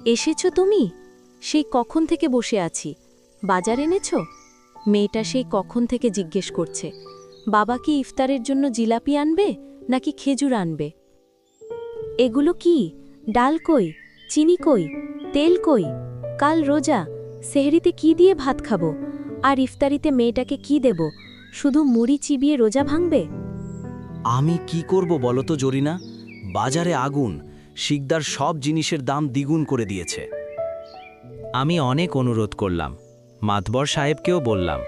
এসেছো তুমি? সেই কখন থেকে বসে আছি। বাজার এনেছো? মেয়েটা সেই কখন থেকে জিজ্ঞেস করছে। বাবা কি ইফতারের জন্য জিলাপি আনবে নাকি খেজুর আনবে? এগুলো কি? ডাল কই? চিনি কই? তেল কই? কাল রোজা, সেহরিতে কি দিয়ে ভাত খাবো? আর ইফতারিতে মেয়েটাকে কি দেব? শুধু মুড়ি চিবিয়ে রোজা ভাঙবে? আমি কি করব বলো তো জরিনা? বাজারে আগুন, শিকদার সব জিনিসের দাম দ্বিগুণ করে দিয়েছে। আমি অনেক অনুরোধ করলাম, মাতবর সাহেবকেও বললাম,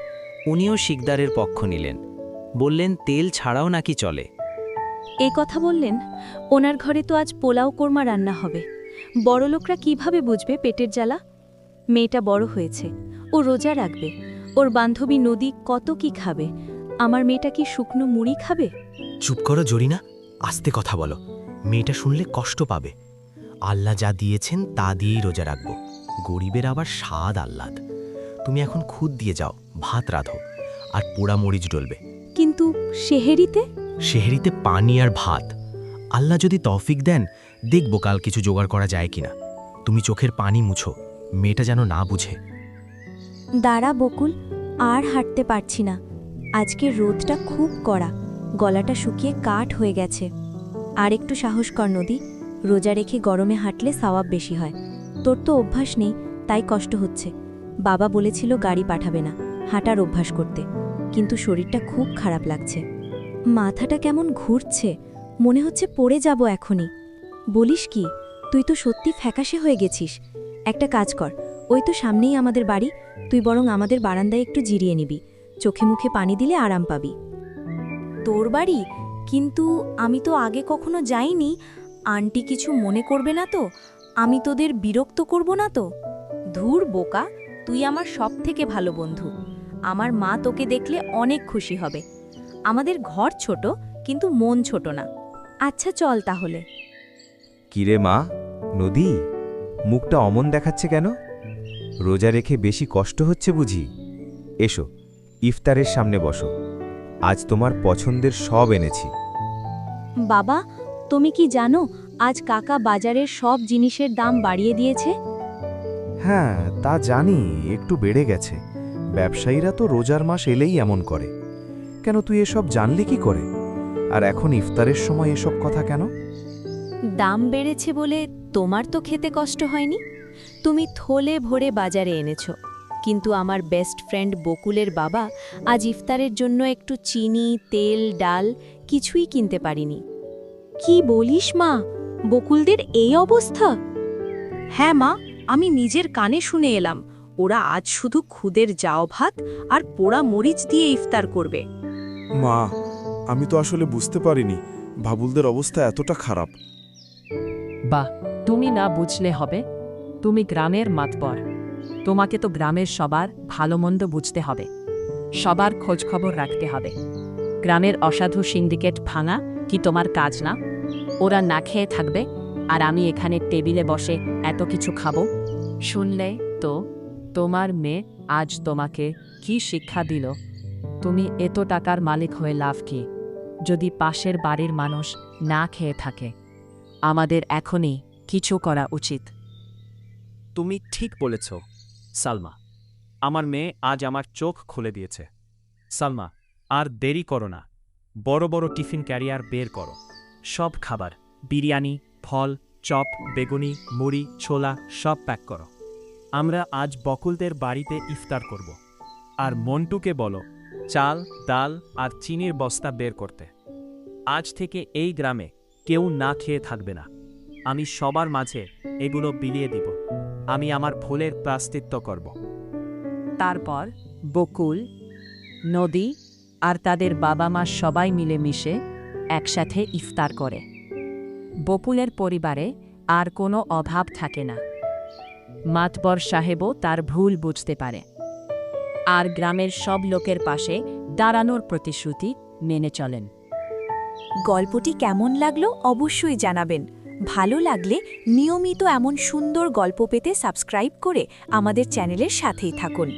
উনিও শিকদারের পক্ষ নিলেন। বললেন তেল ছাড়াও নাকি চলে। এ কথা বললেন? ওনার ঘরে তো আজ পোলাও কোরমা রান্না হবে। বড়লোকরা কিভাবে বুঝবে পেটের জ্বালা? মেয়েটা বড় হয়েছে, ও রোজা রাখবে। ওর বান্ধবী নদী কত কি খাবে, আমার মেয়েটা কি শুকনো মুড়ি খাবে? চুপ করো জরিনা, আস্তে কথা বলো। মেয়েটা শুনলে কষ্ট পাবে। আল্লাহ যা দিয়েছেন তা দিয়েই রোজা রাখব। গরিবের আবার স্বাদ আহ্লাদ। তুমি এখন খুদ দিয়ে যাও, ভাত রাঁধো আর পোড়া মরিচ ডলবে। কিন্তু সেহেরিতে? সেহরিতে পানি আর ভাত। আল্লাহ যদি তৌফিক দেন, দেখব কাল কিছু জোগাড় করা যায় কিনা। তুমি চোখের পানি মুছো, মেয়েটা যেন না বুঝে। দাঁড়া বকুল, আর হাঁটতে পারছি না। আজকে রোদটা খুব কড়া, গলাটা শুকিয়ে কাঠ হয়ে গেছে। আর একটু সাহস কর নদী, রোজা রেখে গরমে হাঁটলে সওয়াব বেশি হয়। তোর তো অভ্যাস নেই, তাই কষ্ট হচ্ছে। বাবা বলেছিল গাড়ি পাঠাবে না, হাঁটার অভ্যাস করতে। কিন্তু শরীরটা খুব খারাপ লাগছে। মাথাটা কেমন ঘুরছে, মনে হচ্ছে পড়ে যাব এখনই। বলিস কি, তুই তো সত্যি ফ্যাকাশে হয়ে গেছিস। একটা কাজ কর, ওই তো সামনেই আমাদের বাড়ি, তুই বরং আমাদের বারান্দায় একটু জিরিয়ে নিবি। চোখে মুখে পানি দিলে আরাম পাবি। তোর বাড়ি? কিন্তু আমি তো আগে কখনো যাইনি। আন্টি কিছু মনে করবে না তো? আমি তোদের বিরক্ত করব না তো? ধুর বোকা, তুই আমার সবথেকে ভালো বন্ধু। আমার মা তোকে দেখলে অনেক খুশি হবে। আমাদের ঘর ছোট, কিন্তু মন ছোট না। আচ্ছা চল তাহলে। কিরে মা, নদী, মুখটা অমন দেখাচ্ছে কেন? রোজা রেখে বেশি কষ্ট হচ্ছে বুঝি? এসো, ইফতারের সামনে বসো। আজ তোমার পছন্দের সব এনেছি। বাবা, তুমি কি জানো আজ কাকা বাজারের সব জিনিসের দাম বাড়িয়ে দিয়েছে? হ্যাঁ, তা জানি, একটু বেড়ে গেছে। ব্যবসায়ীরা তো রোজার মাস এলেই এমন করে। কেন তুই এসব জানলি কি করে? আর এখন ইফতারের সময় এসব কথা কেন? দাম বেড়েছে বলে তোমার তো খেতে কষ্ট হয়নি। তুমি থলে ভরে বাজারে এনেছো, কিন্তু আমার বেস্ট ফ্রেন্ড বকুলের বাবা আজ ইফতারের জন্য একটু চিনি, তেল, ডাল কিছুই কিনতে পারিনি। কি বলিস মা, বকুলদের এই অবস্থা? হ্যাঁ মা, আমি নিজের কানে শুনে এলাম। ওরা আজ শুধু খুদের জাও ভাত আর পোড়া মরিচ দিয়ে ইফতার করবে। মা, আমি তো আসলে বুঝতে পারিনি বাবুলদের অবস্থা এতটা খারাপ। বাহ, তুমি না বুঝলে হবে। তুমি গ্রামের মাতবর, তোমাকে তো গ্রামের সবার ভালো মন্দ বুঝতে হবে, সবার খোঁজখবর রাখতে হবে। গ্রামের অসাধু সিন্ডিকেট ভাঙা কি তোমার কাজ না? ওরা না খেয়ে থাকবে আর আমি এখানে টেবিলে বসে এত কিছু খাবো? শুনলে তো তোমার মেয়ে আজ তোমাকে কি শিক্ষা দিল? তুমি এত টাকার মালিক হয়ে লাভ কি যদি পাশের বাড়ির মানুষ না খেয়ে থাকে? আমাদের এখনই কিছু করা উচিত। তুমি ঠিক বলেছ সালমা, আমার মেয়ে আজ আমার চোখ খুলে দিয়েছে। সালমা, আর দেরি করো না, বড় বড় টিফিন ক্যারিয়ার বের করো। সব খাবার, বিরিয়ানি, ফল, চপ, বেগুনি, মুড়ি, ছোলা সব প্যাক করো। আমরা আজ বকুলদের বাড়িতে ইফতার করব। আর মন্টুকে বলো চাল, ডাল আর চিনির বস্তা বের করতে। আজ থেকে এই গ্রামে কেউ না খেয়ে থাকবে না। আমি সবার মাঝে এগুলো বিলিয়ে দিব। আমি আমার ভুলের প্রায়শ্চিত্ত করব। তারপর বকুল, নদী আর তাদের বাবা মা সবাই মিলেমিশে একসাথে ইফতার করে। বকুলের পরিবারে আর কোনো অভাব থাকে না। মাতবর সাহেবও তার ভুল বুঝতে পারে আর গ্রামের সব লোকের পাশে দাঁড়ানোর প্রতিশ্রুতি মেনে চলেন। গল্পটি কেমন লাগলো অবশ্যই জানাবেন। ভালো লাগলে নিয়মিত এমন সুন্দর গল্প পেতে সাবস্ক্রাইব করে আমাদের চ্যানেলের সাথেই থাকুন।